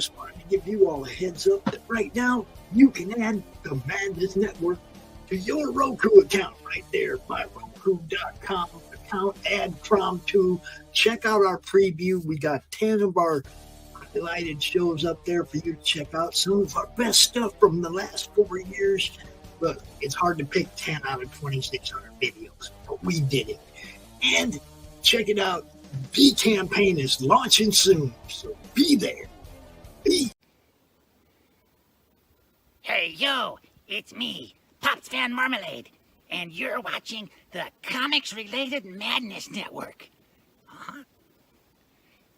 just wanted to give you all a heads up that right now you can add the Madness Network to your Roku account right there by roku.com account, add Crom 2. Check out our preview. We got 10 of our highlighted shows up there for you to check out. Some of our best stuff from the last 4 years. Look, it's hard to pick 10 out of 2,600 videos, but we did it. And check it out. The campaign is launching soon, so be there. Hey, yo, it's me, Pops Van Marmalade, and you're watching the Comics-Related Madness Network. Uh-huh.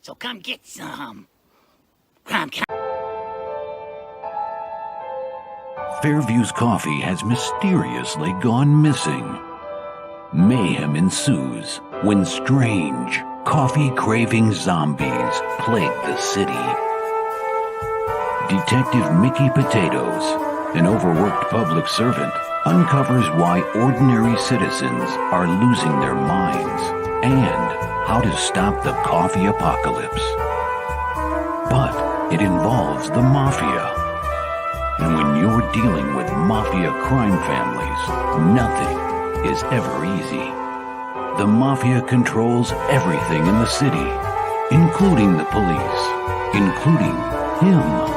So come get some. Fairview's coffee has mysteriously gone missing. Mayhem ensues when strange, coffee-craving zombies plague the city. Detective Mickey Potatoes, an overworked public servant, uncovers why ordinary citizens are losing their minds and how to stop the coffee apocalypse. But it involves the mafia. And when you're dealing with mafia crime families, nothing is ever easy. The mafia controls everything in the city, including the police, including him.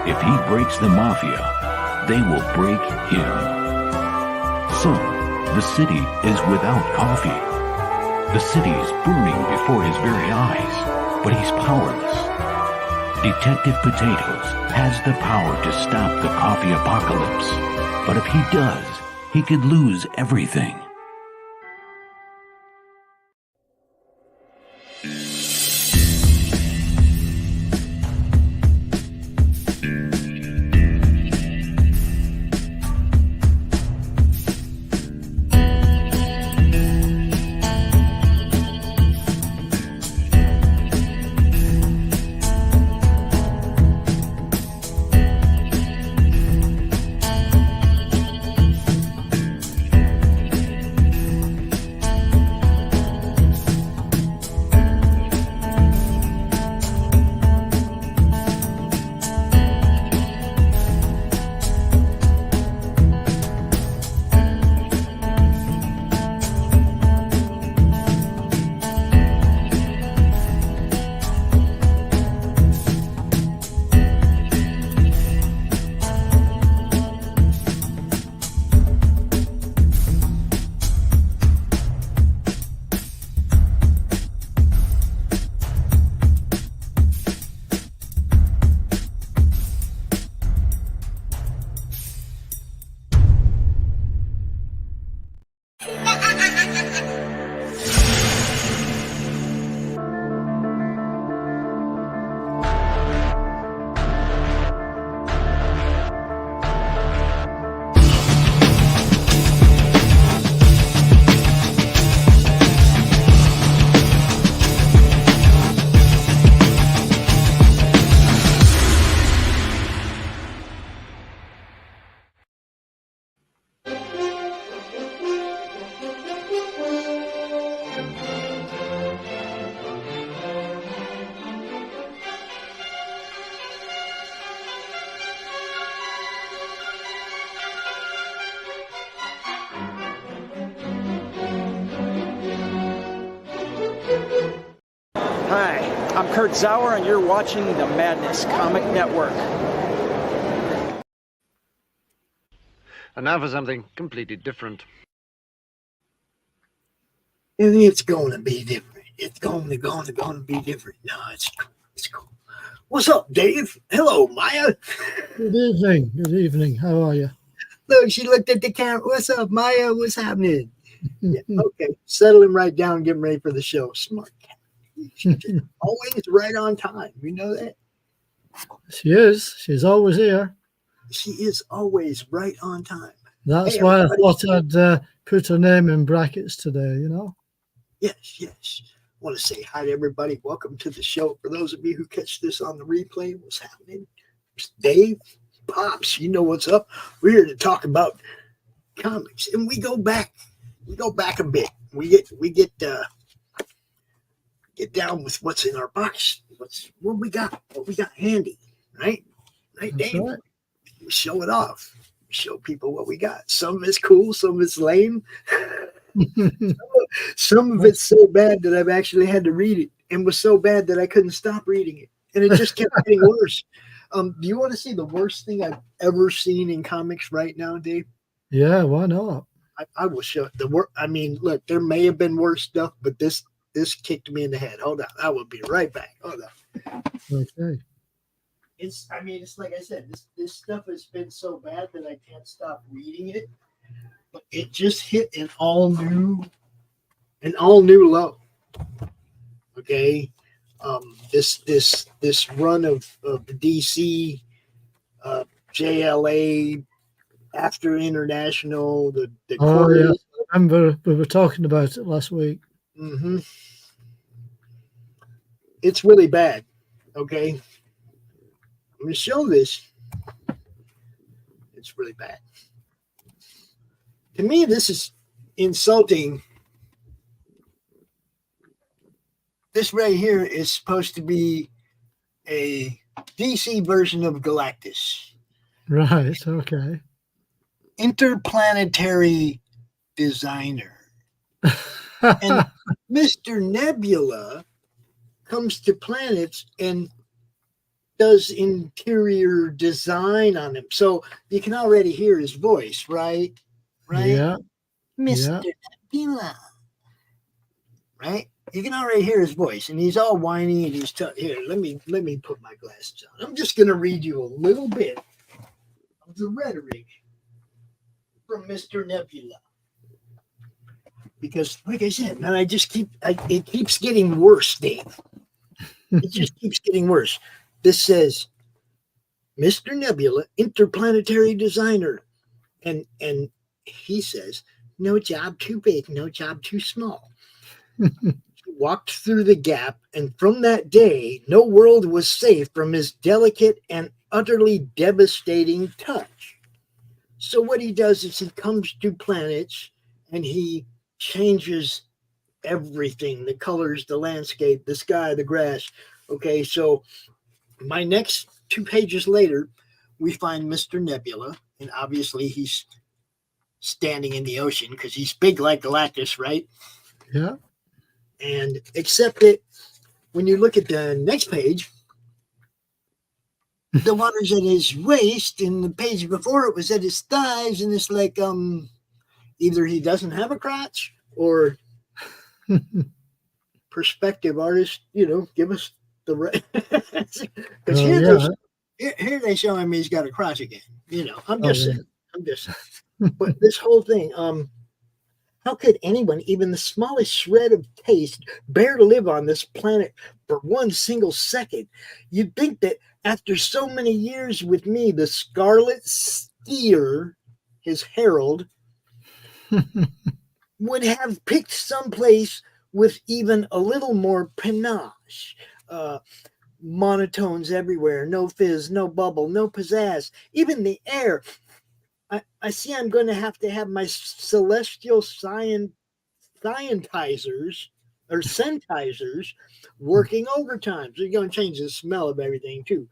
If he breaks the mafia, they will break him. So, the city is without coffee. The city is burning before his very eyes, but he's powerless. Detective Potatoes has the power to stop the coffee apocalypse, but if he does, he could lose everything. Hi, I'm Kurt Zauer, and you're watching the Madness Comic Network. And now for something completely different. And it's going to be different. It's going to be different. No, it's cool. It's cool. What's up, Dave? Hello, Maya. Good evening. Good evening. How are you? Look, she looked at the camera. What's up, Maya? What's happening? Yeah, okay, settling right down, getting ready for the show. Smart cat. She's always right on time. You know that? She is. She's always here. She is always right on time. That's why I thought I'd put her name in brackets today, you know? Yes, yes. I want to say hi to everybody. Welcome to the show. For those of you who catch this on the replay, what's happening? It's Dave, Pops, you know what's up. We're here to talk about comics, and we go back a bit. We get down with what's in our box. What we got handy. right? Right, That's Dave? right. We show it off. We show people what we got. Some of it's cool, some of it's lame. Some of it's so bad that I've actually had to read it, and was so bad that I couldn't stop reading it, and it just kept getting worse. Do you want to see the worst thing I've ever seen in comics right now, Dave? Yeah, why not? I will show the work. I mean, look, there may have been worse stuff, but this kicked me in the head. Hold on, I will be right back. Hold on. Okay. It's like I said, this stuff has been so bad that I can't stop reading it. But it just hit an all new low. Okay, this run of the DC, JLA, after International, the Oh yeah, I remember we were talking about it last week. Mm-hmm. It's really bad. Okay, I'm going to show this. It's really bad. To me, this is insulting. This right here is supposed to be a DC version of Galactus. Right, okay. Interplanetary designer. And Mr. Nebula comes to planets and does interior design on them. So you can already hear his voice, right? Right? Yeah. Mr. Nebula. Right? You can already hear his voice, and he's all whiny, and he's here. Let me put my glasses on. I'm just going to read you a little bit of the rhetoric from Mr. Nebula, because, like I said, man, it keeps getting worse, Dave. It just keeps getting worse. This says, Mr. Nebula, interplanetary designer, and he says, no job too big, no job too small. He walked through the gap, and from that day, no world was safe from his delicate and utterly devastating touch. So what he does is he comes to planets, and he changes everything, the colors, the landscape, the sky, the grass. Okay, so my next 2 pages later, we find Mr. Nebula, and obviously he's standing in the ocean because he's big like Galactus, right? Yeah. And except that when you look at the next page, the water's at his waist, and the page before it was at his thighs, and it's like either he doesn't have a crotch, or perspective artist, give us the right. Because here they show him he's got a crotch again. I'm just saying. But this whole thing, how could anyone, even the smallest shred of taste, bear to live on this planet for one single second? You'd think that after so many years with me, the Scarlet Steer, his herald, would have picked someplace with even a little more panache. Monotones everywhere, no fizz, no bubble, no pizzazz. Even the air. I see I'm going to have my celestial scientizers or sentizers working overtime. So you're going to change the smell of everything too.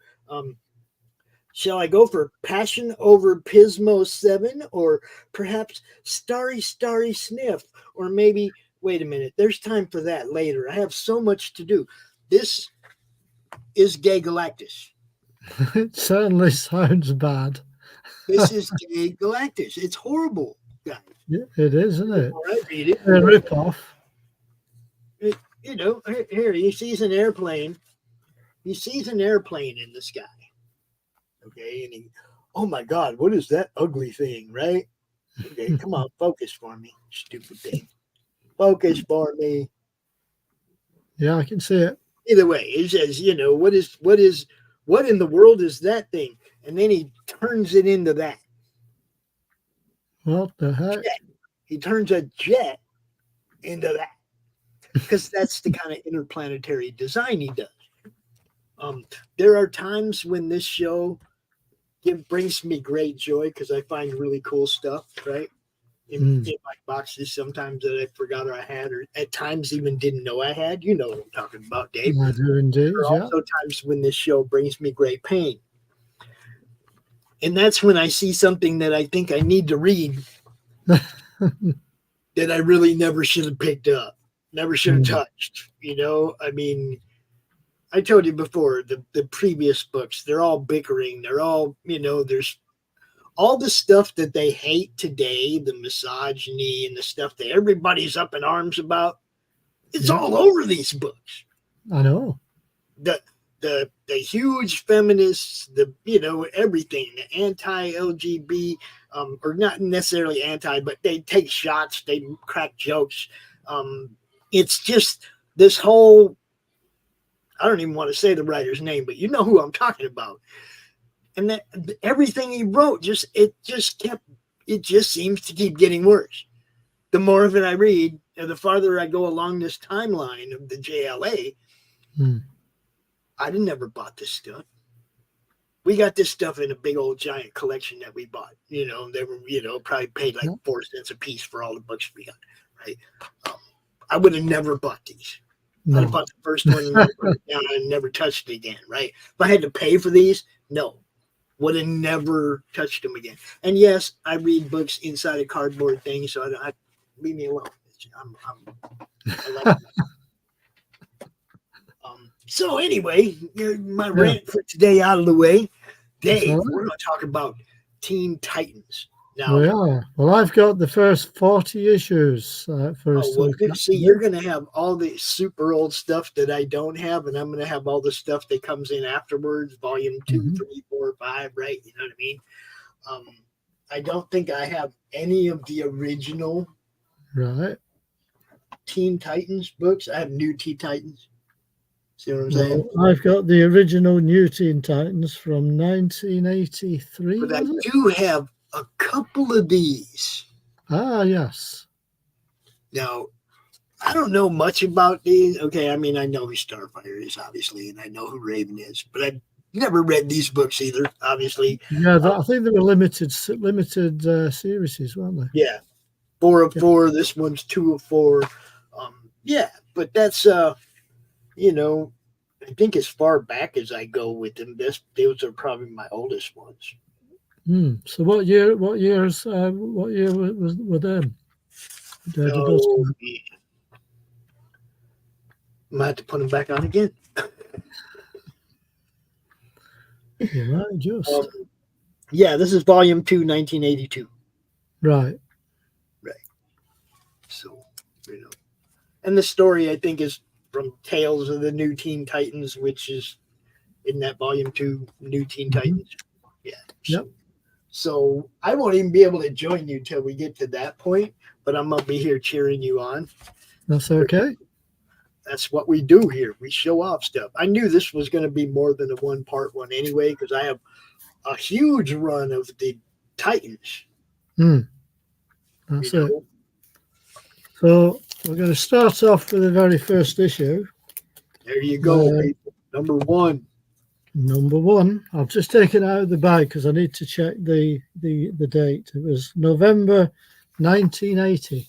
Shall I go for Passion over Pismo 7, or perhaps Starry Sniff, or maybe, wait a minute, there's time for that later. I have so much to do. This is Gay Galactus. It certainly sounds bad. This is Gay Galactus. It's horrible, guys. Yeah, it is, isn't it? I read it. A rip-off. Here he sees an airplane. He sees an airplane in the sky. Okay, and oh my God, what is that ugly thing, right? Okay, come on, focus for me, stupid thing. Focus for me. Yeah, I can see it. Either way, it says, what in the world is that thing? And then he turns it into that. What the heck? Jet. He turns a jet into that. Because that's the kind of interplanetary design he does. There are times when this show brings me great joy because I find really cool stuff, right? In my boxes sometimes that I forgot I had, or at times even didn't know I had. You know what I'm talking about, Dave. I do indeed, There are also times when this show brings me great pain. And that's when I see something that I think I need to read that I really never should have picked up, never should have touched. You know, I mean, I told you before, the previous books, they're all bickering. They're all, you know, there's all the stuff that they hate today, the misogyny and the stuff that everybody's up in arms about. It's all over these books. I know. The huge feminists, you know, everything, the anti-LGB, or not necessarily anti, but they take shots, they crack jokes. It's just this whole, I don't even want to say the writer's name, but you know who I'm talking about. And that everything he wrote, it just seems to keep getting worse. The more of it I read, and the farther I go along this timeline of the JLA, I never bought this stuff. We got this stuff in a big old giant collection that we bought. You know, they were, you know, probably paid like 4 cents a piece for all the books we got. Right? I would have never bought these. No. I bought the first one and put it down and never touched it again. Right? If I had to pay for these, no, would have never touched them again. And yes, I read books inside a cardboard thing, so I leave me alone. I like that. So anyway, my rant for today out of the way. Dave, we're going to talk about Teen Titans. Now, we are. Well, I've got the first 40 issues for us. See, you're going to have all the super old stuff that I don't have, and I'm going to have all the stuff that comes in afterwards, volume 2, 3, 4, 5, right? You know what I mean? I don't think I have any of the original Teen Titans books. I have new Teen Titans. See what I'm saying? Well, I've got the original New Teen Titans from 1983. But I do have a couple of these. Ah, yes. Now, I don't know much about these. Okay, I mean, I know who Starfire is, obviously, and I know who Raven is, but I've never read these books either, obviously. Yeah, I think they were limited series, weren't they? Yeah. 4 of 4. This one's 2 of 4. Yeah, but that's... you know, I think as far back as I go with them, those are probably my oldest ones. So what year were them? Might have to put them back on again. You might just. Yeah, this is volume 2, 1982. Right. So, you know, and the story I think is from Tales of the New Teen Titans, which is in that volume 2, New Teen Titans. Yeah. So I won't even be able to join you till we get to that point, but I'm going to be here cheering you on. That's okay. That's what we do here. We show off stuff. I knew this was going to be more than a one-part one anyway, because I have a huge run of the Titans. That's it. So we're going to start off with the very first issue. There you go, people. Number 1. Number 1. I've just taken it out of the bag because I need to check the date. It was November 1980.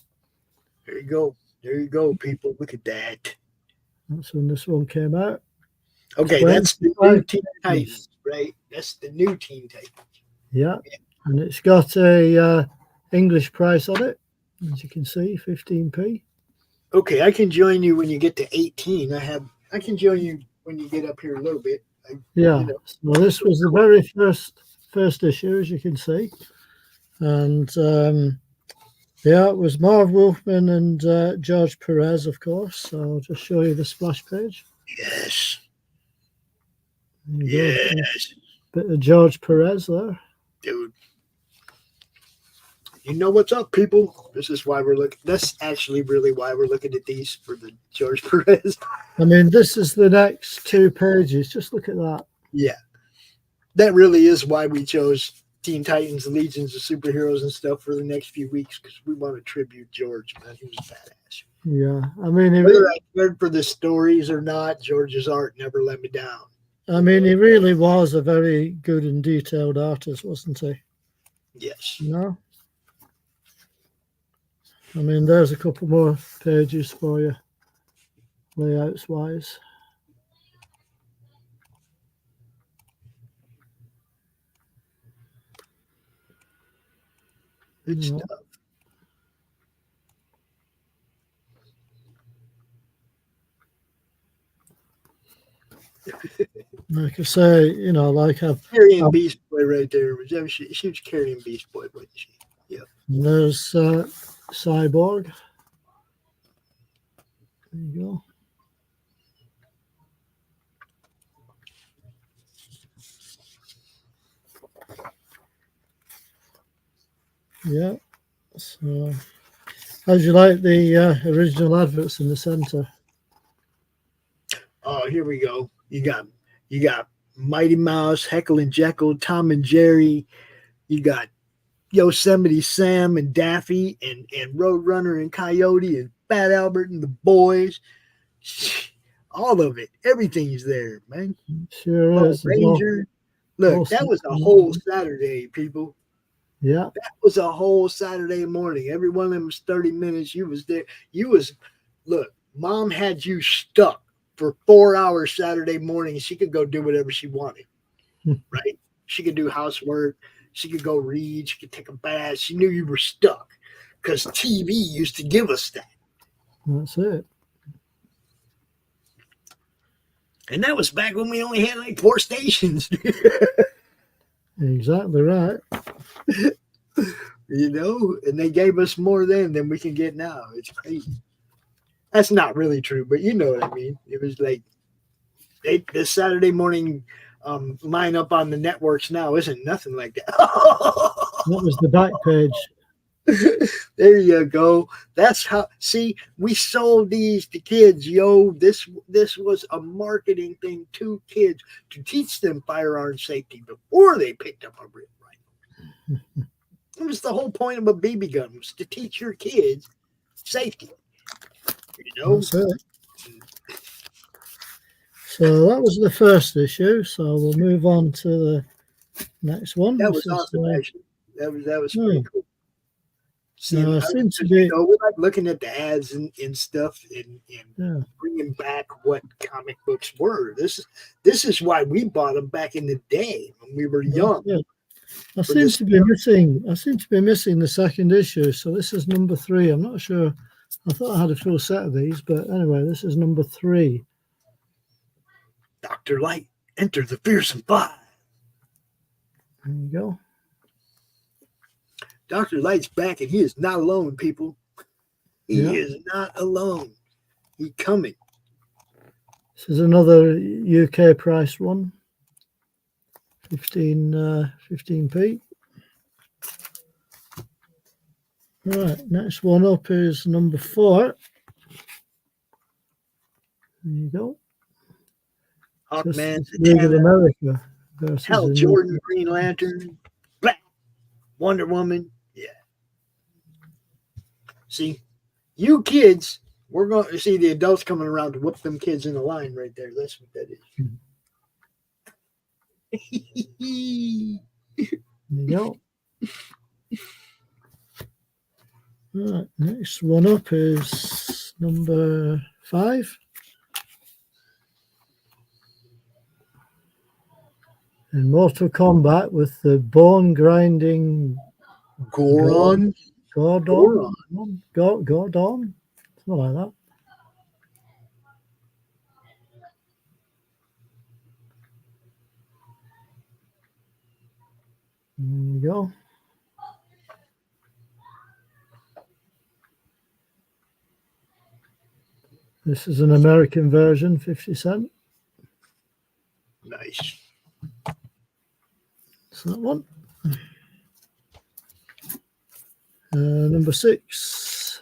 There you go. There you go, people. Look at that. That's when this one came out. Okay, that's the new Teen Titans, right? That's the new Teen Titans. Yeah. And it's got a English price on it, as you can see, 15p. Okay, I can join you when you get to 18. I can join you when you get up here a little bit. Well, this was the very first issue, as you can see, and the art was Marv Wolfman and George Perez, of course. So I'll just show you the splash page. Yes. Yes. Bit of George Perez there, dude. You know what's up, people. This is why we're looking. That's actually really why we're looking at these for the George Perez. I mean, this is the next 2 pages. Just look at that. Yeah. That really is why we chose Teen Titans, Legions of Superheroes and stuff for the next few weeks, because we want to tribute George, man. He was badass. Yeah. I mean, whether I cared for the stories or not, George's art never let me down. I mean, he really was a very good and detailed artist, wasn't he? Yes. No? I mean, there's a couple more pages for you, layouts wise. Good stuff. Like I say, you know, like Carrying Beast Boy right there. She was carrying Beast Boy, wasn't she? Yeah. There's Cyborg. There you go. Yeah. So, how'd you like the original adverts in the center? Oh, here we go. You got Mighty Mouse, Heckle and Jekyll, Tom and Jerry. You got Yosemite Sam and Daffy and Roadrunner and Coyote and Fat Albert and the boys. All of it. Everything's there, man. Sure is. Ranger. Look, that was a whole Saturday, people. Yeah. That was a whole Saturday morning. Every one of them was 30 minutes. You was there. Look, Mom had you stuck for 4 hours Saturday morning. She could go do whatever she wanted, right? She could do housework. She could go read. She could take a bath. She knew you were stuck because TV used to give us that. That's it. And that was back when we only had like 4 stations. Exactly right. You know, and they gave us more then than we can get now. It's crazy. That's not really true, but you know what I mean. It was like the Saturday morning lineup on the networks now isn't nothing like that. What was the back page? There you go. That's how. See, we sold these to kids, yo. This was a marketing thing to kids to teach them firearm safety before they picked up a real rifle. It was the whole point of a BB gun, was to teach your kids safety. You know. That's it. So that was the first issue. So we'll move on to the next one. That was awesome, actually. That was pretty cool. See, I seem to be. We're like looking at the ads and stuff and bringing back what comic books were. This is why we bought them back in the day when we were young. Yeah. I seem to be missing the second issue. So this is number 3. I'm not sure. I thought I had a full set of these, but anyway, this is number 3. Dr. Light, enter the fearsome 5. There you go. Dr. Light's back, and he is not alone, people. He is not alone. He's coming. This is another UK price one. 15p. Right, next one up is number 4. There you go. Hawkman, League of America versus Hal Jordan, Green Lantern, Black Wonder Woman. Yeah. See, you kids, we're going to see the adults coming around to whoop them kids in the line right there. That's what that is. There you go. Right, next one up is number 5. In Mortal Kombat with the bone grinding Gordon. Gordon. Something like that. There you go. This is an American version, 50 cents. Nice. So that one. Number 6.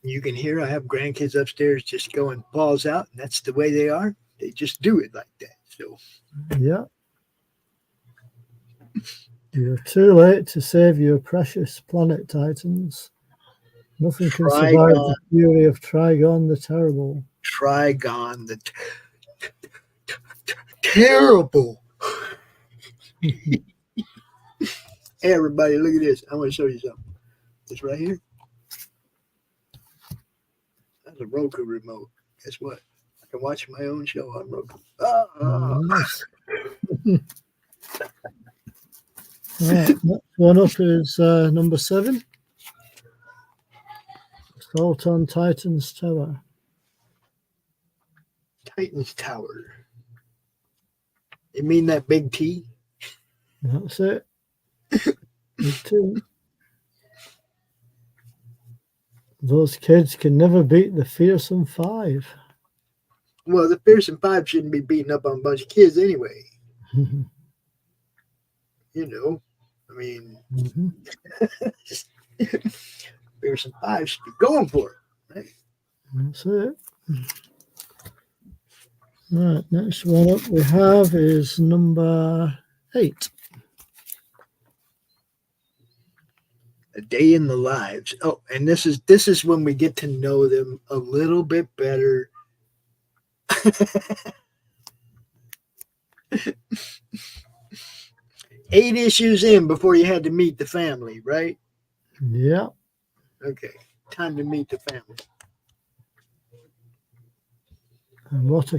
You can hear I have grandkids upstairs just going balls out, and that's the way they are. They just do it like that. So yeah. You're too late to save your precious planet, Titans. Nothing can survive the fury of Trigon the Terrible. Trigon the Terrible. Hey, everybody, look at this. I want to show you something. This right here. That's a Roku remote. Guess what? I can watch my own show on Roku. Nice. Right, next one up is number 7. Assault on Titan's Tower. Titan's Tower. You mean that big T? That's it. Big T. Those kids can never beat the Fearsome Five. Well, the Fearsome Five shouldn't be beating up on a bunch of kids anyway. You know, I mean, Fearsome Five should be going for it, right? That's it. Right, next one up we have is number 8. A Day in the Lives. Oh, and this is when we get to know them a little bit better. 8 issues in before you had to meet the family, right? Yeah. Okay, time to meet the family. And what a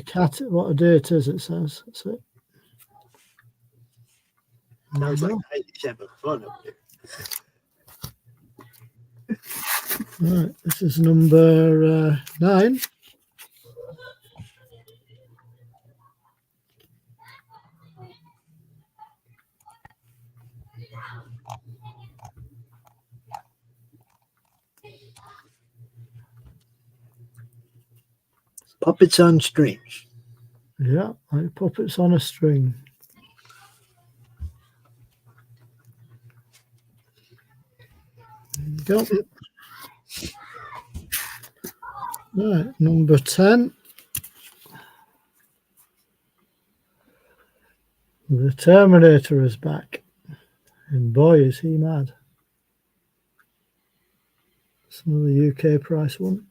day it is, it says. That's it. Sounds like he's having fun up there. Right, this is number 9. Puppets on Strings. Yeah, like puppets on a string. Go. Right, number 10. The Terminator is back. And boy, is he mad. It's another UK price one.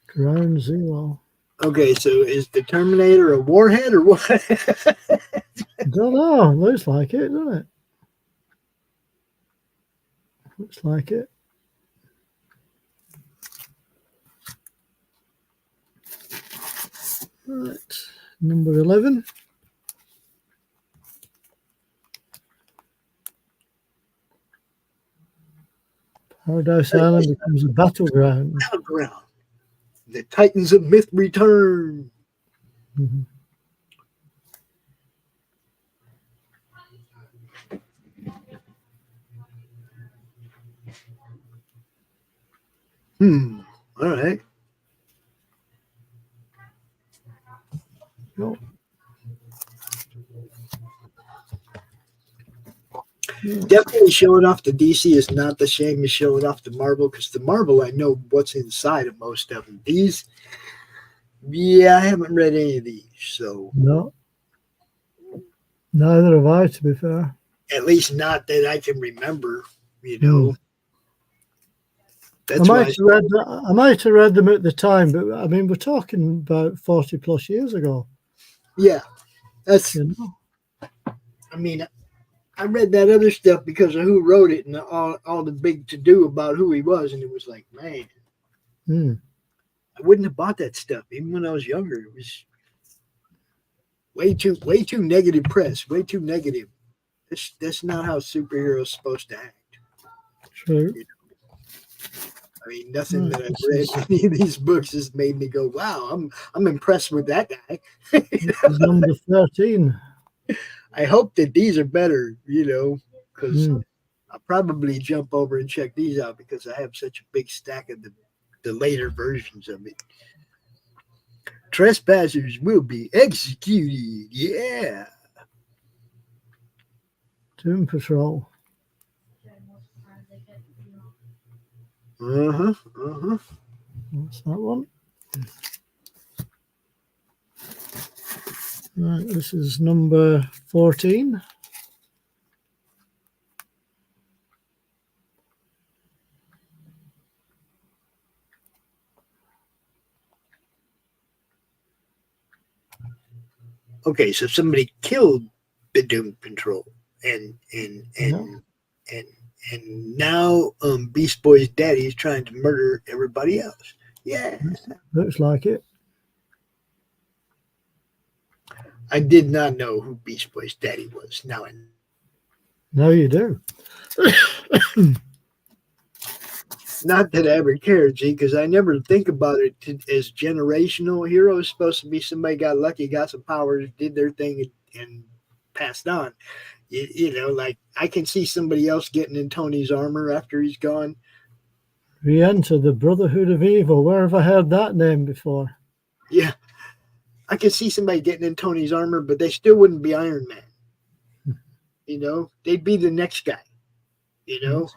Ground Zero. Okay, so is the Terminator a warhead or what? I don't know. Looks like it, doesn't it? Looks like it. Right, number 11. Paradise Island becomes a battleground. Battleground. The Titans of Myth return. All right. Yep. Definitely showing off the DC is not the same as showing off the Marvel, because the Marvel, I know what's inside of most of them. These, yeah, I haven't read any of these, so. No. Neither have I, to be fair. At least not that I can remember, you know. That's I might have read them at the time, but I mean, we're talking about 40 plus years ago. Yeah, that's, You know? I mean, I read that other stuff because of who wrote it and all the big to-do about who he was, and it was like, man, I wouldn't have bought that stuff even when I was younger. It was way too negative press, way too negative. That's not how superheroes supposed to act. True. You know? I mean, nothing that I've read in any of these books has made me go, wow, I'm impressed with that guy. Number 13. I hope that these are better, you know, because I'll probably jump over and check these out because I have such a big stack of the later versions of it. Trespassers will be executed. Yeah. Doom Patrol. What's that one? Right, this is number 14. Okay, so somebody killed the Doom Patrol, and now Beast Boy's daddy is trying to murder everybody else. Yeah, Looks like it. I did not know who Beast Boy's daddy was. Now I know. No, you do. Not that I ever cared, G, because I never think about it as generational. Hero is supposed to be somebody got lucky, got some powers, did their thing, and passed on. You know, like I can see somebody else getting in Tony's armor after he's gone. Re-enter the Brotherhood of Evil. Where have I heard that name before? Yeah. I could see somebody getting in Tony's armor, but they still wouldn't be Iron Man. You know, they'd be the next guy. You know?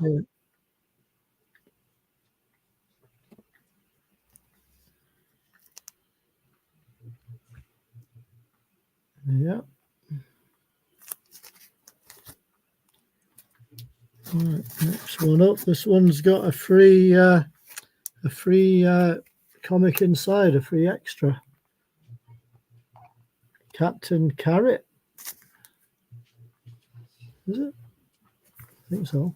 Yeah. Right, next one up. This one's got a free comic inside, a free extra. Captain Carrot. Is it? I think so.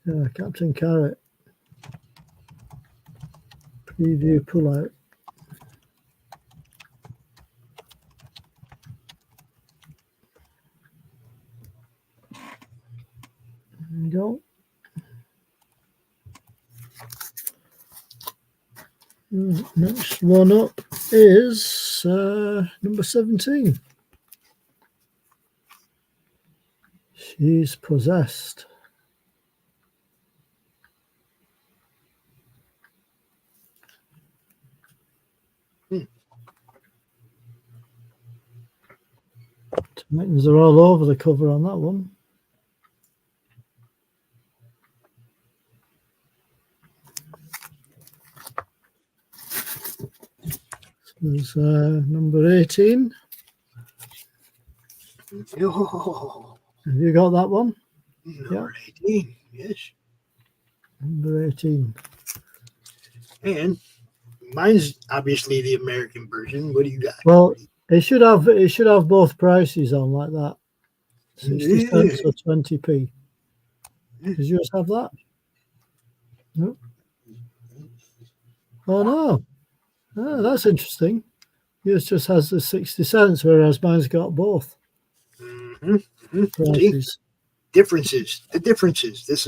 Yeah, Captain Carrot. Preview pullout. There you go. Next one up is number 17. She's possessed. Titans are all over the cover on that one. There's number 18. Oh. Have you got that one? Number 18, yes. Number 18. And mine's obviously the American version. What do you got? Well, it should have both prices on like that. 60 cents or 20p. Does yours have that? No. Oh no. Oh, that's interesting. Yours just has the 60 cents, whereas mine's got both. Prices. Differences. The differences. This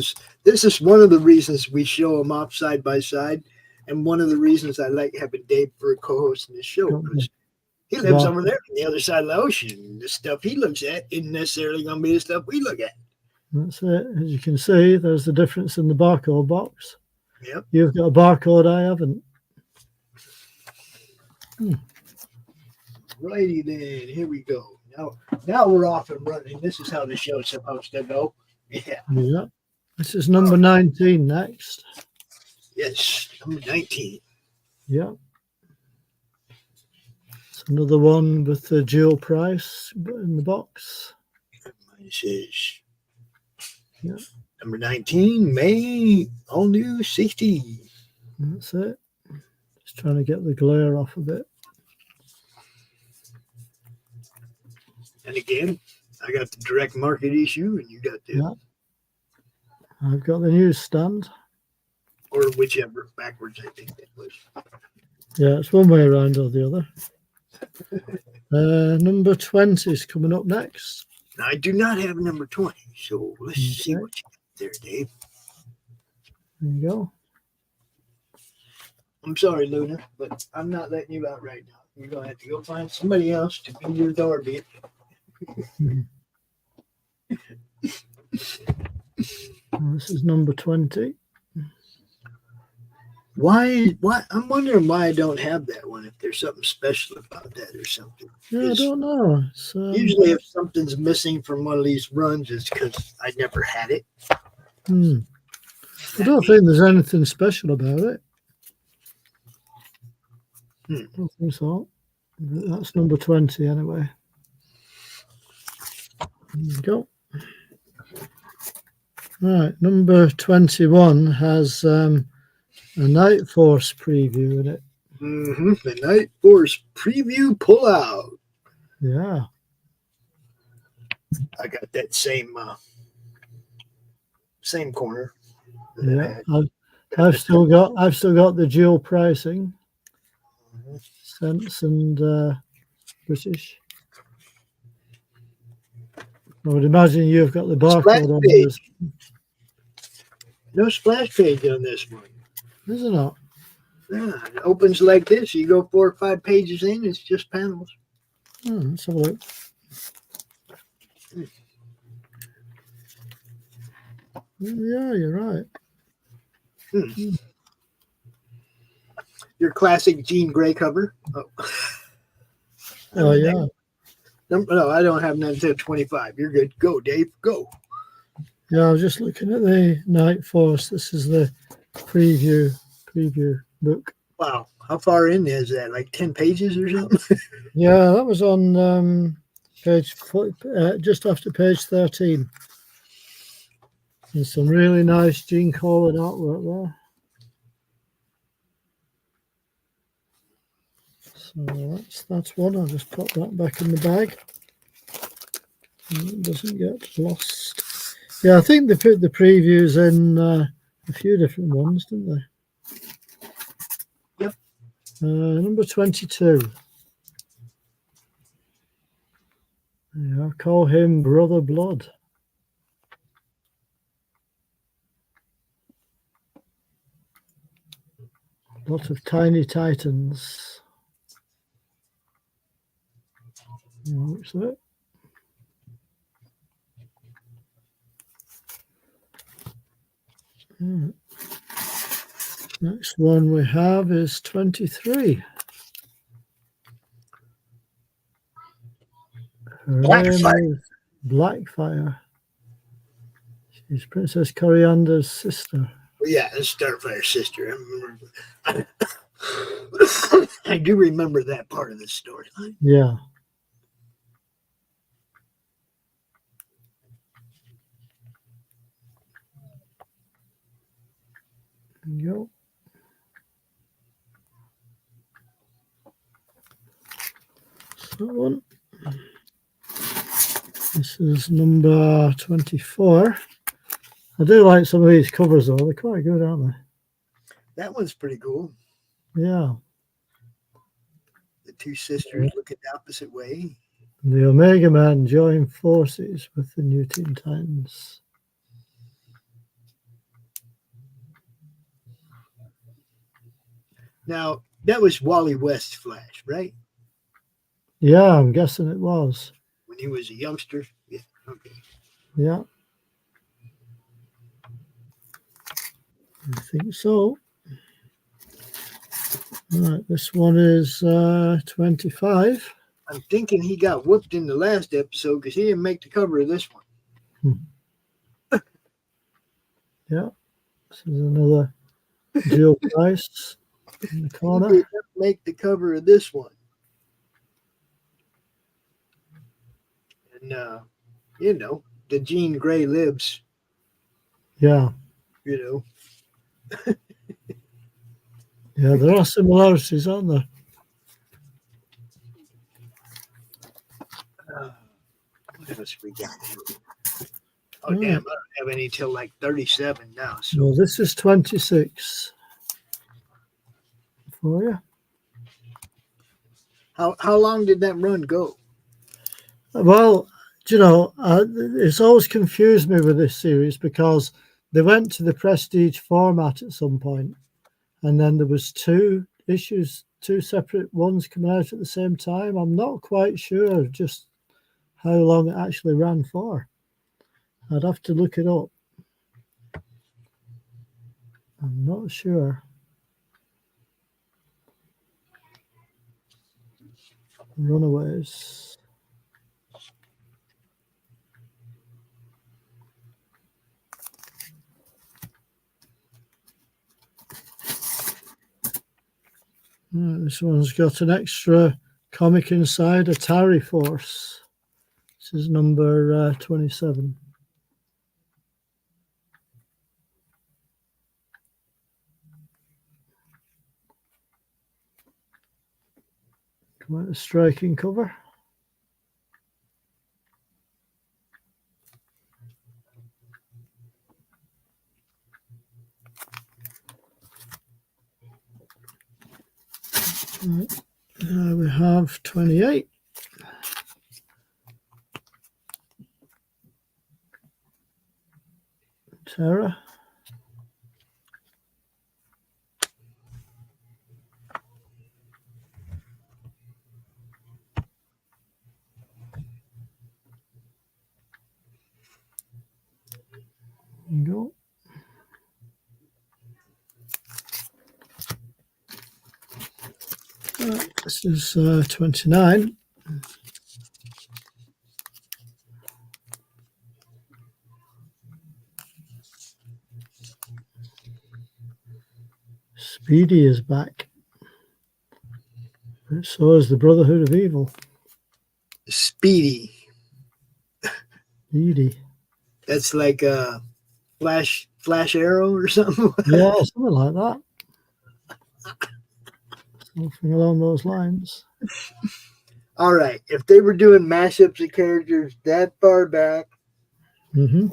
is one of the reasons we show them off side by side, and one of the reasons I like having Dave for a co-host in this show, because he lives over there on the other side of the ocean. The stuff he looks at isn't necessarily going to be the stuff we look at. That's it. As you can see, there's the difference in the barcode box. Yep. You've got a barcode, I haven't. Righty then, here we go. Now we're off and running. This is how the show's supposed to go. Yeah. Yeah. This is number 19 next. Yes, number 19. Yeah. It's another one with the dual price in the box. Mine says number 19, May, all new 60. That's it. Just trying to get the glare off a bit. And again, I got the direct market issue, and you got the... Yeah. I've got the newsstand. Or whichever, backwards, I think that was. Yeah, it's one way around or the other. Number 20 is coming up next. Now, I do not have number 20, so let's see what you got there, Dave. There you go. I'm sorry, Luna, but I'm not letting you out right now. You're going to have to go find somebody else to be your door bitch. This is number 20. Why? I'm wondering why I don't have that one. If there's something special about that or something. Yeah, I don't know. Usually, if something's missing from one of these runs, it's because I never had it. I don't think there's anything special about it. I don't think so. That's number 20 anyway. There you go. Right, number 21 has a Night Force preview in it. The Night Force preview pullout. Yeah. I got that same corner. Yeah. I've still got the dual pricing. Cents and British. I would imagine you've got the barcode Splash on page. this. No splash page on this one. Is it not? Yeah, it opens like this. You go 4 or 5 pages in, it's just panels. Let's have a look. Yeah, you're right. Your classic Jean Grey cover. Oh, yeah. No, I don't have none until 25. You're good. Go, Dave. Go. Yeah, I was just looking at the Night Force. This is the preview book. Wow. How far in is that? Like 10 pages or something? Yeah, that was on page just after page 13. And some really nice Gene Colan artwork there. So that's one. I'll just put that back in the bag. And it doesn't get lost. Yeah, I think they put the previews in a few different ones, didn't they? Yep. Number 22. Yeah, I call him Brother Blood. A lot of tiny titans. What's that? Next one we have is 23. Blackfire. She's Princess Coriander's sister. Yeah, that's Starfire's sister. I do remember that part of the storyline. Yeah. There you go. So one. This is number 24. I do like some of these covers though. They're quite good, aren't they? That one's pretty cool. Yeah. The two sisters looking the opposite way. The Omega Man join forces with the new Teen Titans. Now, that was Wally West's Flash, right? Yeah, I'm guessing it was. When he was a youngster? Yeah, okay. Yeah. I think so. All right, this one is 25. I'm thinking he got whooped in the last episode because he didn't make the cover of this one. Yeah. This is another Jill Price in the corner. He did not make the cover of this one. And, you know, the Jean Grey lives. Yeah. You know. Yeah, there are similarities, aren't there? What else we got here? Oh, damn, I don't have any till like 37 now. So Well, this is 26 for you. how long did that run go? Well, you know, it's always confused me with this series because they went to the prestige format at some point, and then there was 2 issues, 2 separate ones coming out at the same time. I'm not quite sure just how long it actually ran for. I'd have to look it up. I'm not sure. Runaways. This one's got an extra comic inside, Atari Force. This is number 27. Quite a striking cover. Right. We have 28. Calcaterra. There you go. This is 29. Speedy is back. So is the Brotherhood of Evil. Speedy. Speedy. That's like a Flash Arrow or something. Yeah, something like that. Something along those lines. All right. If they were doing mashups of characters that far back, Mm-hmm.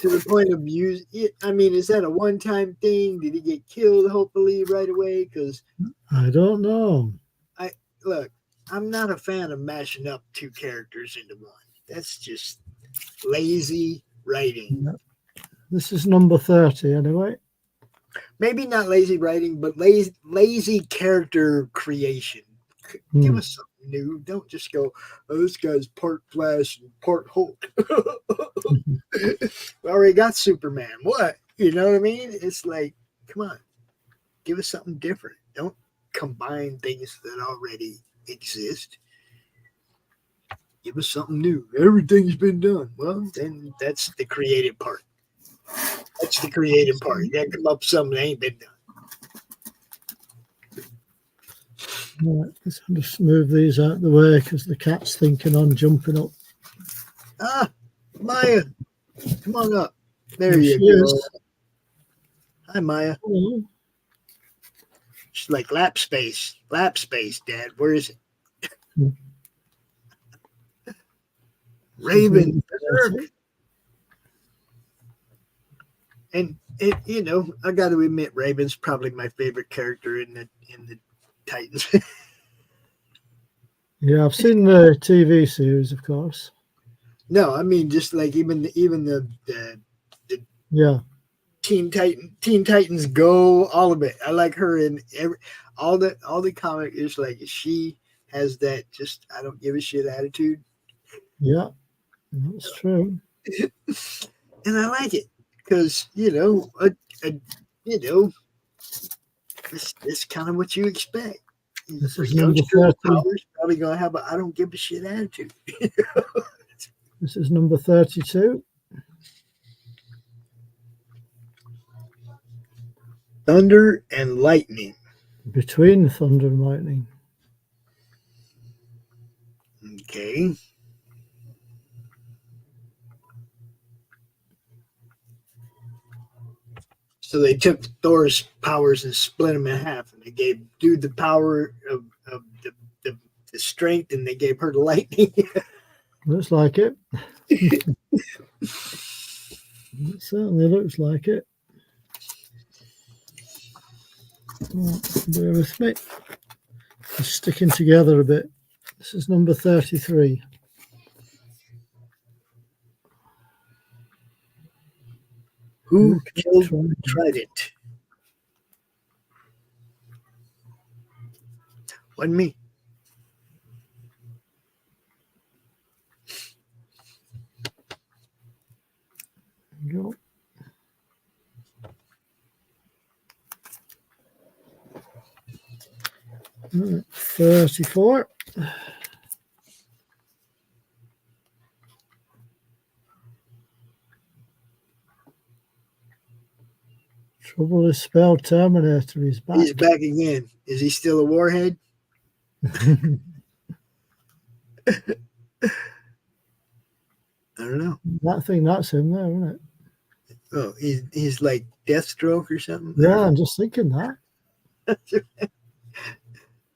to the point of use, I mean, is that a one-time thing? Did he get killed? Hopefully, right away. Because I don't know. Look, I'm not a fan of mashing up two characters into one. That's just lazy writing. Yeah. This is number 30, anyway. Maybe not lazy writing, but lazy character creation. Give us something new. Don't just go, oh, this guy's part Flash and part Hulk. We already got Superman. What? You know what I mean? It's like, come on. Give us something different. Don't combine things that already exist. Give us something new. Everything's been done. Well, then that's the creative part. That's the creative part. You got to come up with something that ain't been done. Right, let's just move these out of the way because the cat's thinking on jumping up. Ah, Maya, come on up. There She you go. is. Hi, Maya. Hello. She's like lap space, Dad. Where is it? Raven, Burke. And it, you know, I got to admit, Raven's probably my favorite character in the Titans. Yeah, I've seen the TV series, of course. No, I mean just like even the Yeah. Teen Titans Go, all of it. I like her in all the comic is like she has that just I don't give a shit attitude. Yeah, that's true. And I like it because it's kind of what you expect. This For is number youngster, 30. Power's probably gonna have a I don't give a shit attitude. This is number 32. Thunder and Lightning. Between Thunder and Lightning. Okay. So they took Thor's powers and split them in half, and they gave dude the power of the strength, and they gave her the lightning. Looks like it. It certainly looks like it. Oh, bear with me. It's sticking together a bit. This is number 33. Who killed Trident? Wasn't me. There you go. Right, 34. Trouble is spelled Terminator. He's back. He's back again. Is he still a warhead? I don't know. That thing, that's him there, isn't it? Oh, he's like Deathstroke or something. Yeah, I'm just thinking that.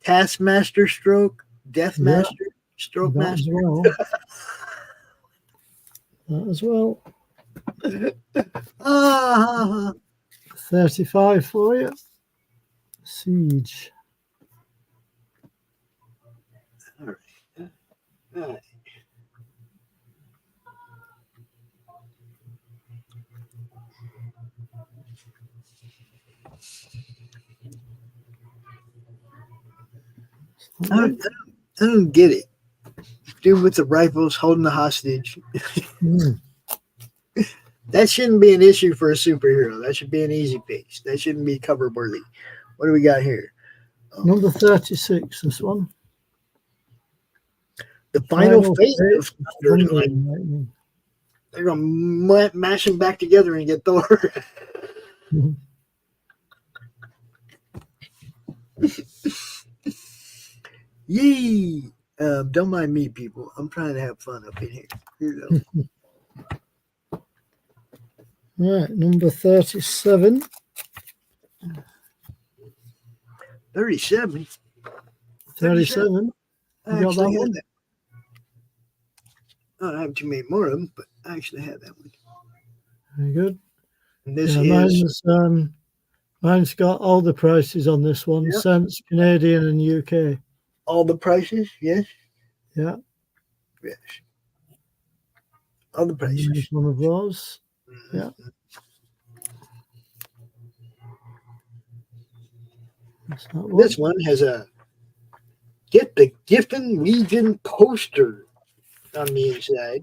Taskmaster Stroke, Deathmaster Stroke That Master. as well. That as well. 35 for you. Siege. All right. All right. I don't get it. Dude with the rifles holding the hostage. That shouldn't be an issue for a superhero. That should be an easy piece. That shouldn't be cover worthy. What do we got here? Number 36, this one. The final fate fate of Thor. Like, they're going to mash them back together and get Thor. Yee! Don't mind me, people. I'm trying to have fun up in here. Here you go. Right, number 37. 37. 37. I You got actually that had one? that. I don't have too many more of them, but I actually had that one. Very good. And this Yeah, is mine's got all the prices on this one, Yep. cents, Canadian and UK. all the prices. Yes. Yeah, Yes. All the prices. there's one of those. Yeah. That's that one. This one has a Get the Giffen Legion poster on the inside.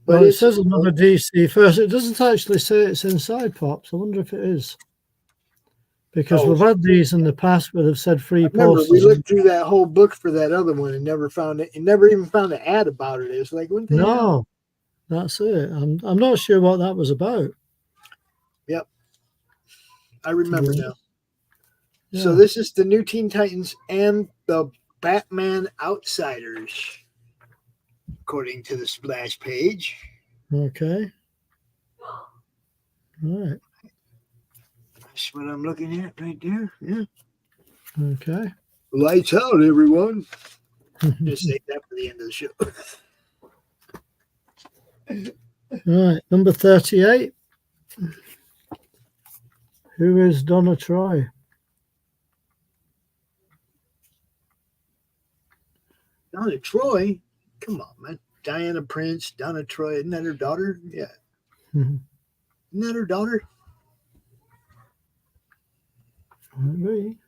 But Well, it says another DC first. It doesn't actually say it's inside, Pops. I wonder if it is. Because we've had these in the past where they've said free remember, we posters. looked through that whole book for that other one and never found it. And never even found an ad about it. It's like, what the hell? No, that's it. I'm not sure what that was about. Yep. I remember Yeah. now. Yeah. So this is the new Teen Titans and the Batman Outsiders, according to the splash page. Okay. Right. That's what I'm looking at right there. Yeah. Okay. Lights out, everyone. Just save that for the end of the show. Right. Number 38. Who is Donna Troy? Donna Troy? Come on, man. Diana Prince, Donna Troy. Isn't that her daughter? Yeah. Mhm. Isn't that her daughter? Maybe.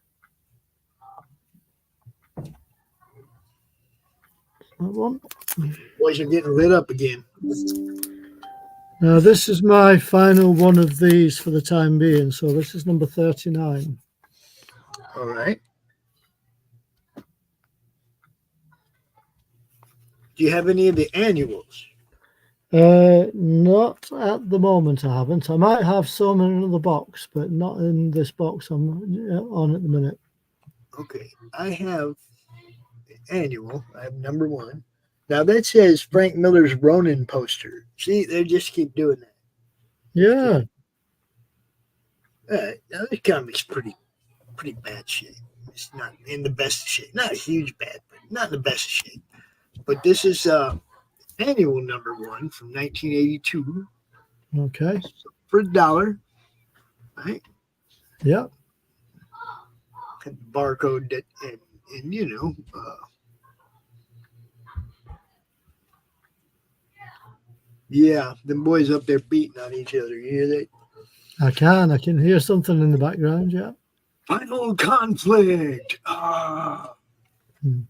That one. Boys are getting lit up again. Now, this is my final one of these for the time being. So this is number 39. All right. Do you have any of the annuals? Not at the moment, I haven't. I might have some in another box, but not in this box I'm on at the minute. Okay. I have the annual. I have number 1. Now that says Frank Miller's Ronin poster. See, they just keep doing that. Yeah. Now this comic's pretty bad shape. It's not in the best shape. Not a huge bad, but not in the best shape. But this is annual number 1 from 1982 Okay. for $1. Right? Yeah. And barcode that, and you know, yeah, them boys up there beating on each other. You hear that? I can hear something in the background. Yeah. Final conflict. Ah. Hmm.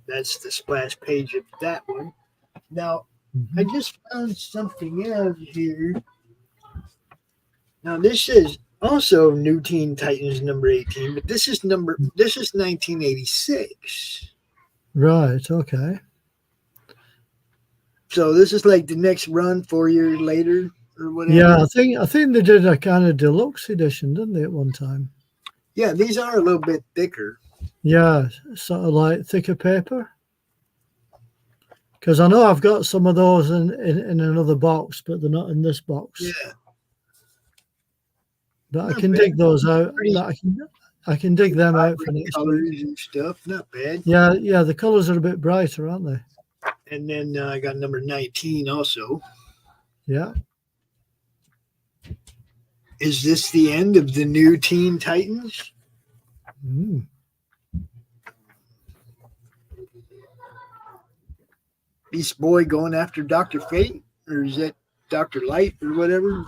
That's the splash page of that one. Now, I just found something else here. Now, this is also New Teen Titans number 18, but this is 1986. Right. Okay. So this is like the next run 4 years later or whatever. Yeah, I think they did a kind of deluxe edition, didn't they, at one time? Yeah, these are a little bit thicker. Yeah, sort of like thicker paper. Because I know I've got some of those in another box, but they're not in this box. Yeah. But Not I can bad. dig those out. Pretty- I can dig them out for next Colors week. and stuff. Not bad. Yeah, the colours are a bit brighter, aren't they? And then I got number 19 also. Yeah. Is this the end of the new Teen Titans? Mm. Beast Boy going after Dr. Fate? Or is that Dr. Light or whatever?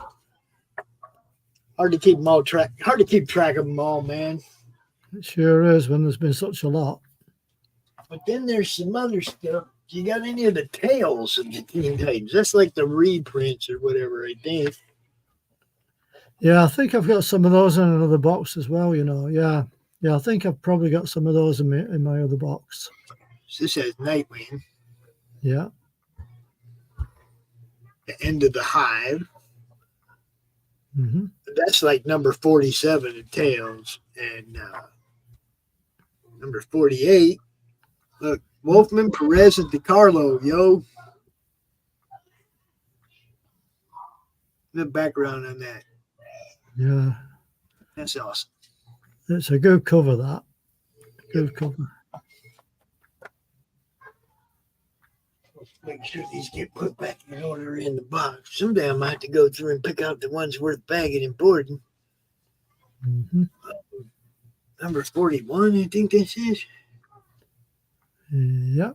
Hard to keep them all track. Hard to keep track of them all, man. It sure is when there's been such a lot. But then there's some other stuff. You got any of the tales of the Teen Titans? That's like the reprints or whatever, I think. Yeah, I think I've got some of those in another box as well, you know. Yeah, I think I've probably got some of those in my other box. So this has Nightwing. Yeah. The End of the Hive. Mm-hmm. That's like number 47 in Tales. And number 48. Look, Wolfman, Perez, and DiCarlo, yo. The background on that. Yeah. That's awesome. It's a good cover, that. Good cover. Make sure these get put back in order in the box. Someday I might have to go through and pick out the ones worth bagging and boarding. Mm-hmm. Number 41, I think this is. Yeah.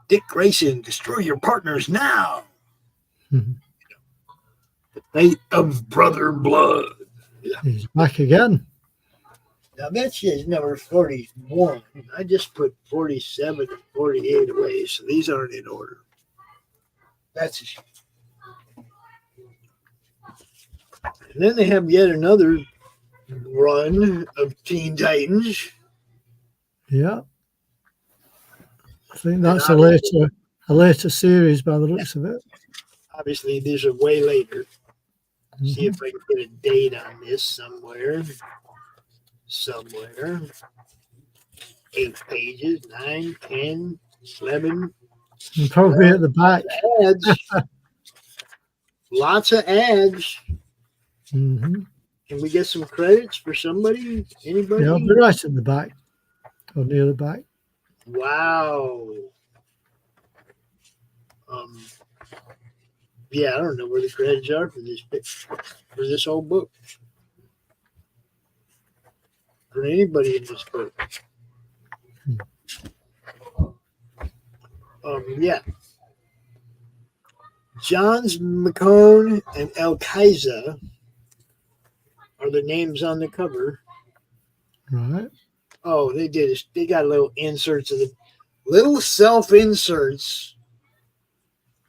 Dick Grayson, destroy your partners now. Mm-hmm. The fate of Brother Blood. Yeah. He's back again. Now that says number 41. I just put 47 and 48 away, so these aren't in order. That's a shame. And then they have yet another run of Teen Titans. Yeah. I think that's a later series by the looks of it. Obviously, these are way later. See if I can get a date on this somewhere. 8 pages, 9, 10, 11. And probably at the back. Ads. Lots of ads. Mm-hmm. Can we get some credits for somebody? Anybody? Yeah, I'll be right at the back. Or near the back. Wow. Yeah, I don't know where the credits are for this whole book. For anybody in this book. Yeah. Johns McCone and El Kaiza are the names on the cover. Right. Oh, they did. They got little inserts of the little self-inserts,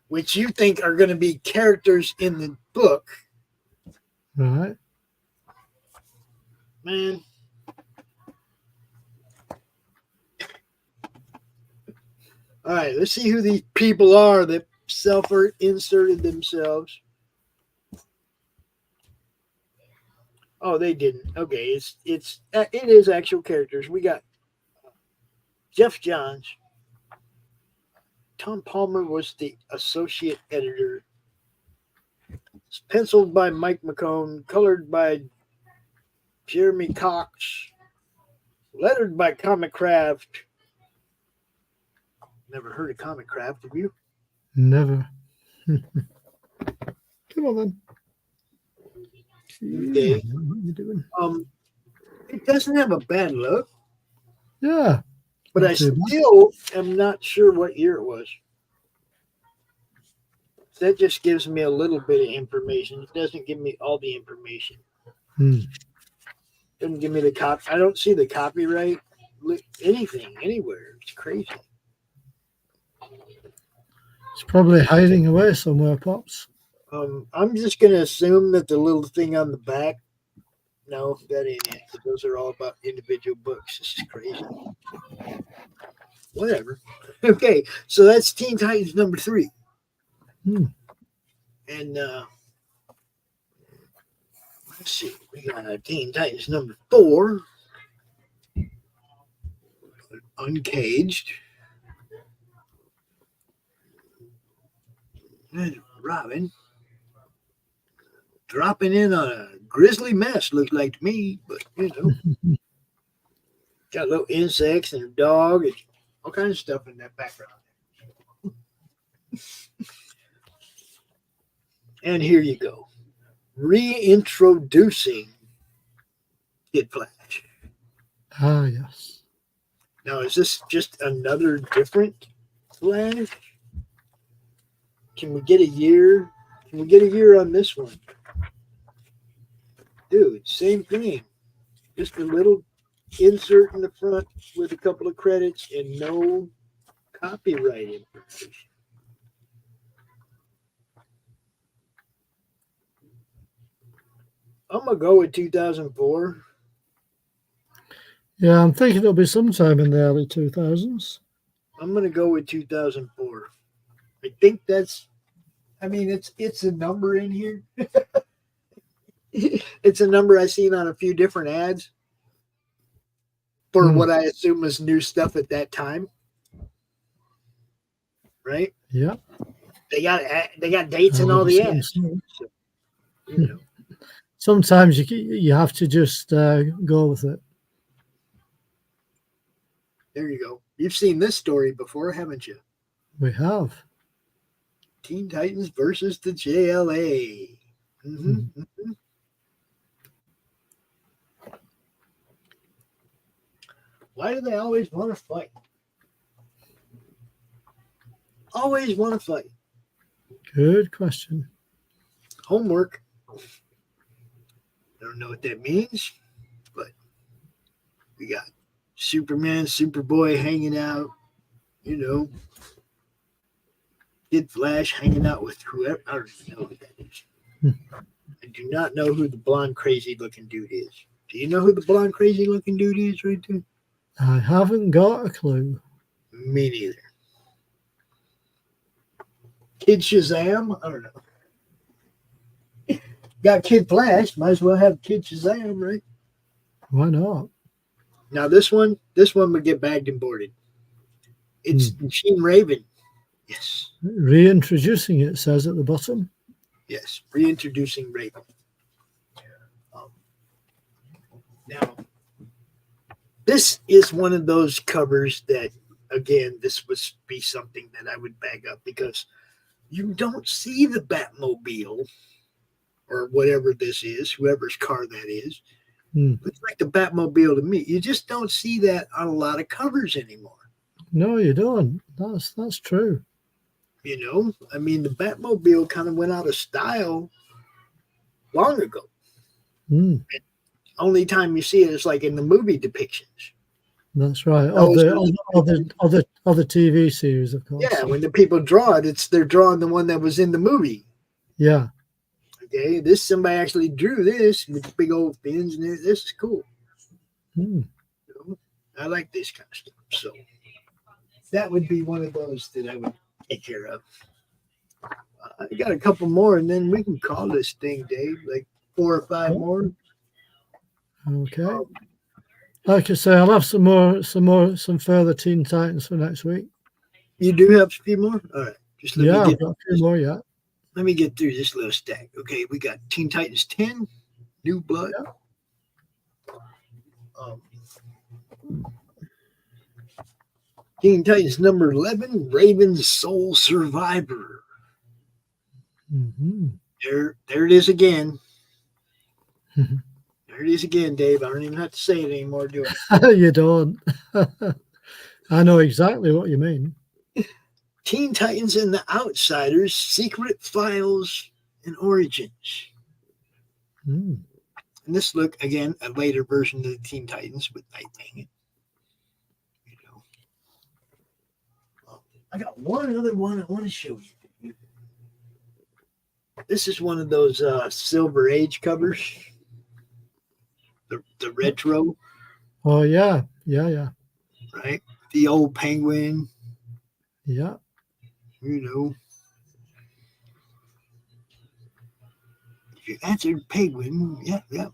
which you think are going to be characters in the book. Right. Man. All right, let's see who these people are that self-inserted themselves. Oh, they didn't. Okay, it is actual characters. We got Jeff Johns. Tom Palmer was the associate editor. It's penciled by Mike McCone, colored by Jeremy Cox, lettered by Comic Craft. Never heard of Comic Craft, have you? Never. Come on then. Okay. What are you doing? It doesn't have a bad look. Yeah. But I still am not sure what year it was. That just gives me a little bit of information. It doesn't give me all the information. Doesn't give me the copy. I don't see the copyright, anything, anywhere. It's crazy. It's probably hiding away somewhere, Pops. I'm just going to assume that the little thing on the back, no, that ain't it. Those are all about individual books. This is crazy. Whatever. Okay, so that's Teen Titans number 3. And let's see. We got Teen Titans number 4. Uncaged. There's Robin. Dropping in on a grisly mess, looks like to me, but you know. Got little insects and a dog and all kinds of stuff in that background. And here you go. Reintroducing Kid Flash. Ah, yes. Now, is this just another different Flash? Can we get a year? Can we get a year on this one? Dude, same thing. Just a little insert in the front with a couple of credits and no copyright information. I'm going to go with 2004. Yeah, I'm thinking it'll be sometime in the early 2000s. I'm going to go with 2004. I think that's, I mean, it's a number in here. It's a number I've seen on a few different ads for what I assume was new stuff at that time. Right? Yeah. They got dates in all the ads. So, you know. Sometimes you have to just go with it. There you go. You've seen this story before, haven't you? We have. Teen Titans versus the JLA. Why do they always want to fight? Always want to fight. Good question. Homework. I don't know what that means, but we got Superman, Superboy hanging out, you know. Kid Flash hanging out with whoever. I don't even know who that is. I do not know who the blonde, crazy-looking dude is. Do you know who the blonde, crazy-looking dude is right there? I haven't got a clue. Me neither. Kid Shazam? I don't know. Got Kid Flash. Might as well have Kid Shazam, right? Why not? Now this one would get bagged and boarded. It's Machine Raven. Yes. Reintroducing it says at the bottom. Yes, reintroducing Raven. Now, this is one of those covers that, again, this would be something that I would bag up because you don't see the Batmobile or whatever this is, whoever's car that is. Looks like the Batmobile to me. You just don't see that on a lot of covers anymore. No, you don't. That's true. You know, I mean, the Batmobile kind of went out of style long ago. Only time you see it is like in the movie depictions. That's right. Other TV series, of course. Yeah, when the people draw it, they're drawing the one that was in the movie. Yeah. Okay, somebody actually drew this with big old fins and this is cool. You know, I like this kind of stuff. So that would be one of those that I would take care of. I got a couple more, and then we can call this thing, Dave. Like 4 or 5 more. Okay. Like I say, I'll have some further Teen Titans for next week. You do have a few more? All right. Just let me I've got a few more, yeah. Let me get through this little stack. Okay, we got Teen Titans 10, New Blood. Teen Titans number 11, Raven's Soul Survivor. There it is again. There it is again, Dave. I don't even have to say it anymore, do I? You don't. I know exactly what you mean. Teen Titans and the Outsiders, Secret Files and Origins. And this look, again, a later version of the Teen Titans with Nightwing. You know. I got one other one I want to show you. This is one of those Silver Age covers. The retro. Oh, yeah. Yeah. Right? The old Penguin. Yeah. You know. If you answered Penguin, yeah.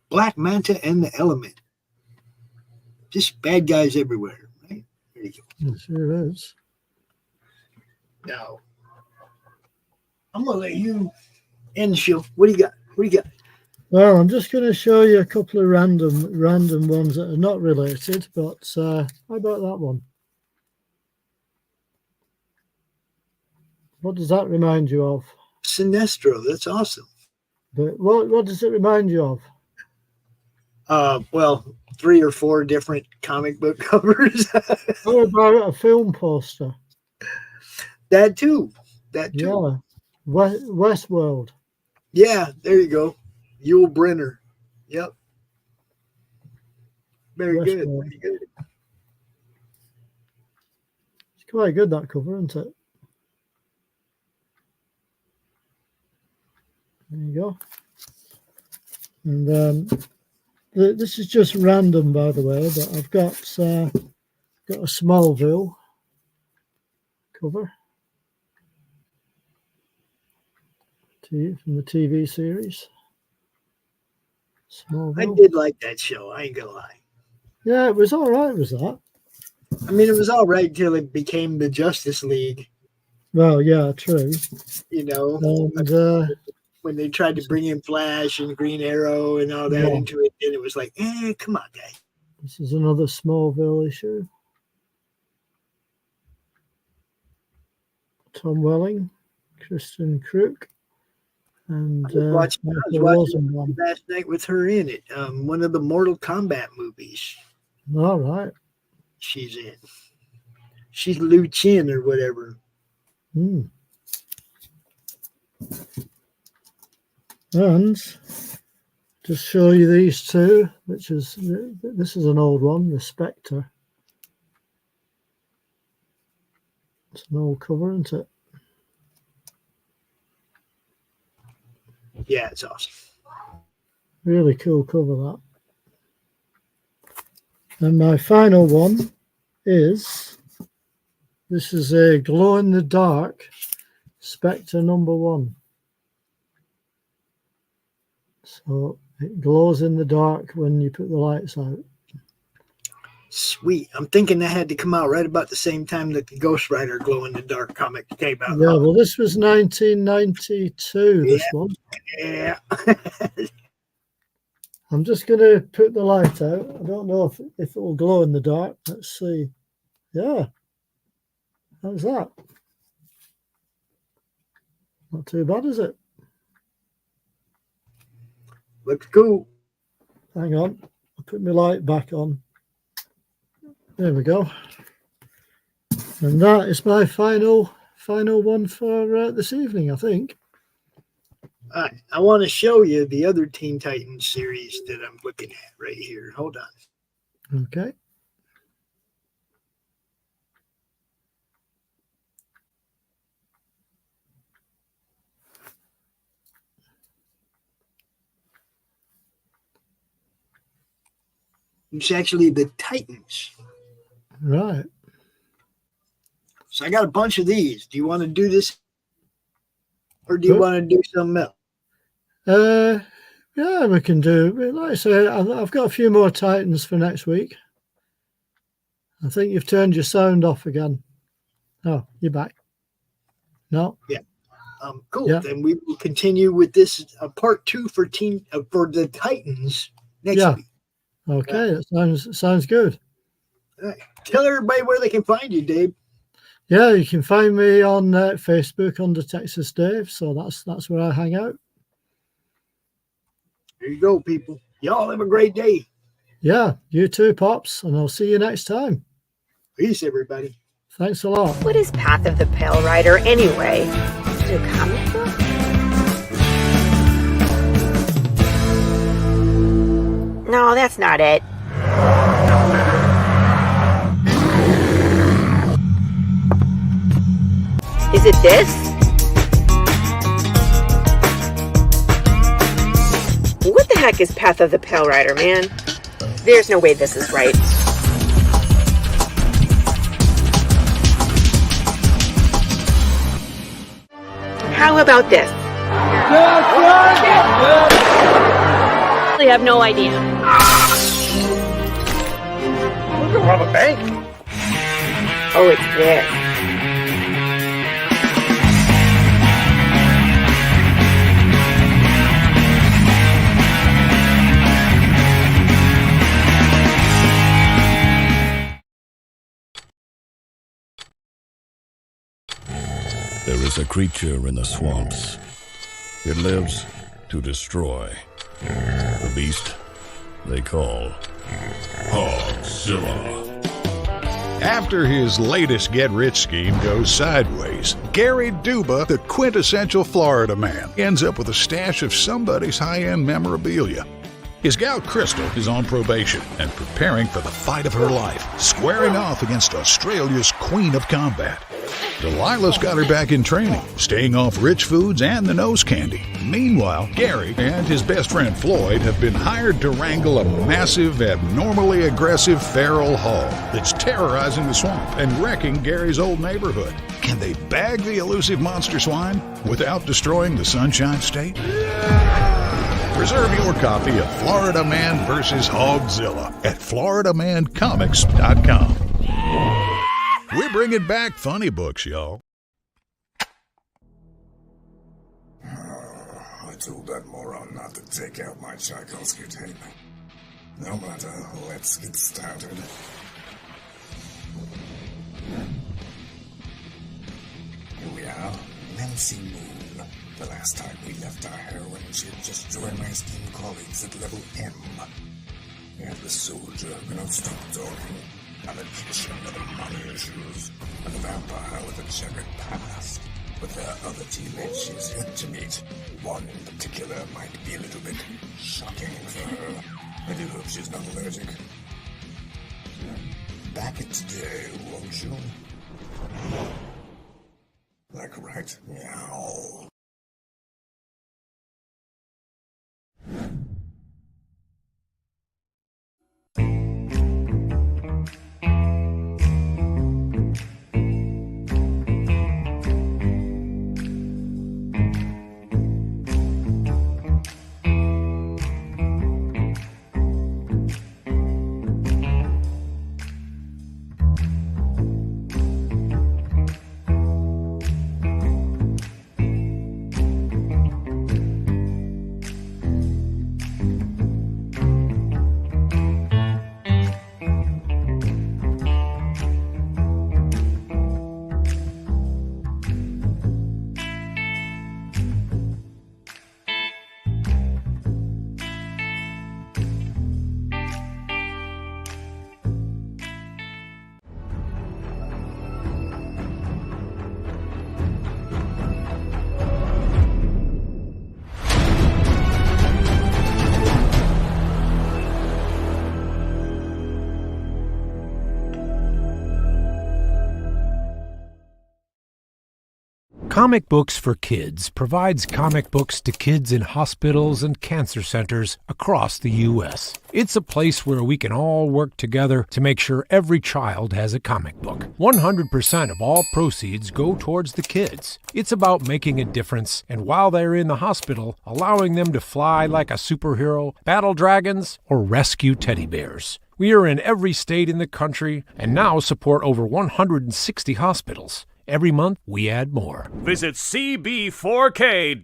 Black Manta and the Element. Just bad guys everywhere, right? There you go. It sure is. Now, I'm going to let you end the show. What do you got? Well, I'm just going to show you a couple of random ones that are not related, but how about that one? What does that remind you of? Sinestro. That's awesome. But what does it remind you of? Well, 3 or 4 different comic book covers. What about a film poster? That too. Yeah. Westworld. Yeah, there you go. Yul Brynner. Yep. Very good. Very good. It's quite good, that cover, isn't it? There you go. And this is just random, by the way, but I've got a Smallville cover from the TV series. Smallville. I did like that show. I ain't gonna lie. Yeah, it was all right. Was that? I mean, it was all right till it became the Justice League. Well, yeah, true. You know, and when they tried to bring in Flash and Green Arrow and all that into it, and it was like, come on, guy. This is another Smallville issue. Tom Welling, Kristen Crook, and I was watching last night with her in it. One of the Mortal Kombat movies. All right. She's in. She's Liu Chin or whatever. And just show you these two, which is, this is an old one, the Spectre. It's an old cover, isn't it? Yeah, it's awesome. Really cool cover, that. And my final one is, this is a glow-in-the-dark Spectre #1. So it glows in the dark when you put the lights out. Sweet. I'm thinking that had to come out right about the same time that the Ghost Rider glow-in-the-dark comic came out. Yeah, well, this was 1992, this one. Yeah. I'm just going to put the light out. I don't know if it will glow in the dark. Let's see. Yeah. How's that? Not too bad, is it? Looks cool. Hang on. I'll put my light back on. There we go. And that is my final one for this evening, I think. I want to show you the other Teen Titans series that I'm looking at right here. Hold on. Okay. It's actually the Titans. Right. So I got a bunch of these. Do you want to do this? Or do you want to do something else? Yeah, we can do. Like I say, I've got a few more Titans for next week. I think you've turned your sound off again. Oh, you're back. No? Yeah. Cool. Yeah. Then we will continue with this part 2 for the Titans next week. Okay, that sounds good. All right. Tell everybody where they can find you, Dave. Yeah, you can find me on Facebook under Texas Dave. So that's where I hang out. There you go, people. Y'all have a great day. Yeah, you too, Pops, and I'll see you next time. Peace, everybody. Thanks a lot. What is Path of the Pale Rider anyway? Is it a comic book? No, that's not it. Is it this? What the heck is Path of the Pale Rider, man? There's no way this is right. How about this? I have no idea. We can rob a bank. Oh, it's this. There is a creature in the swamps. It lives to destroy. The beast they call Hogzilla. After his latest get-rich scheme goes sideways, Gary Duba, the quintessential Florida man, ends up with a stash of somebody's high-end memorabilia. His gal Crystal is on probation and preparing for the fight of her life, squaring off against Australia's Queen of Combat. Delilah's got her back in training, staying off rich foods and the nose candy. Meanwhile, Gary and his best friend Floyd have been hired to wrangle a massive, abnormally aggressive feral hog that's terrorizing the swamp and wrecking Gary's old neighborhood. Can they bag the elusive monster swine without destroying the Sunshine State? Reserve your copy of Florida Man vs. Hogzilla at FloridaManComics.com. We're bringing back funny books, y'all. I told that moron not to take out my Tchaikovsky tape. No matter, let's get started. Here we are, Nancy Moon. The last time we left our heroine, she had just joined my esteemed colleagues at level M. And the soldier who don't stop talking. A magician with money issues, and a vampire with a checkered past. With her other teammates she's yet to meet. One in particular might be a little bit shocking for her. I do hope she's not allergic. Back it today, won't you? Like right now. Comic Books for Kids provides comic books to kids in hospitals and cancer centers across the U.S. It's a place where we can all work together to make sure every child has a comic book. 100% of all proceeds go towards the kids. It's about making a difference, and while they're in the hospital, allowing them to fly like a superhero, battle dragons, or rescue teddy bears. We are in every state in the country and now support over 160 hospitals. Every month, we add more. Visit cb4k.com.